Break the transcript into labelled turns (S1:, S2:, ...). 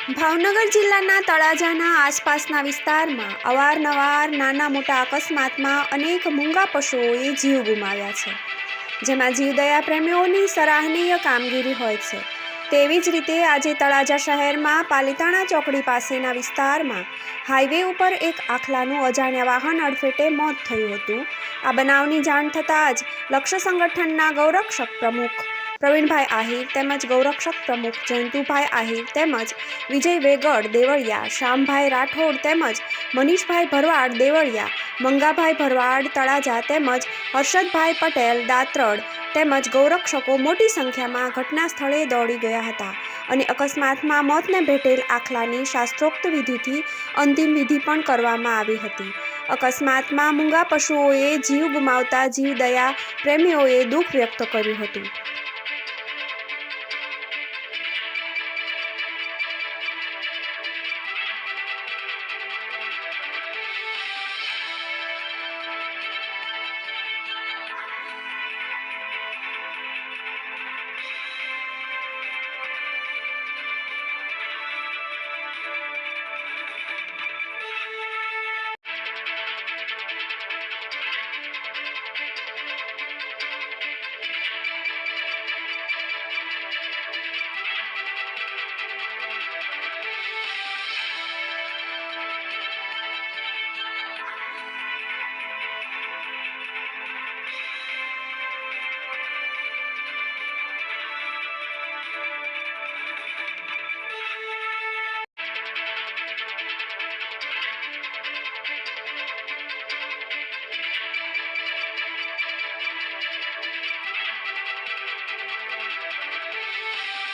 S1: ભાવનગર જિલ્લાના તળાજાના આસપાસના વિસ્તારમાં અવારનવાર નાના મોટા અકસ્માતમાં અનેક મૂંગા પશુઓએ જીવ ગુમાવ્યા છે, જેમાં જીવદયા પ્રેમીઓની સરાહનીય કામગીરી હોય છે। તેવી જ રીતે આજે તળાજા શહેરમાં પાલીતાણા ચોકડી પાસેના વિસ્તારમાં હાઈવે ઉપર એક આખલાનું અજાણ્યા વાહન અડફેટે મોત થયું હતું। આ બનાવની જાણ થતાં જ લક્ષ્ય સંગઠનના ગૌરક્ષક પ્રમુખ પ્રવીણભાઈ આહિર તેમજ ગૌરક્ષક પ્રમુખ જયંતુભાઈ આહિર તેમજ વિજય વેગડ દેવળિયા, શ્યામભાઈ રાઠોડ તેમજ મનીષભાઈ ભરવાડ દેવળિયા, મંગાભાઈ ભરવાડ તળાજા તેમજ હર્ષદભાઈ પટેલ દાત્રડ તેમજ ગૌરક્ષકો મોટી સંખ્યામાં ઘટના સ્થળે દોડી ગયા હતા અને અકસ્માતમાં મોતને ભેટેલ આખલાની શાસ્ત્રોક્ત વિધિથી અંતિમ વિધિ પણ કરવામાં આવી હતી। અકસ્માતમાં મૂંગા પશુઓએ જીવ ગુમાવતા જીવદયા પ્રેમીઓએ દુઃખ વ્યક્ત કર્યું હતું।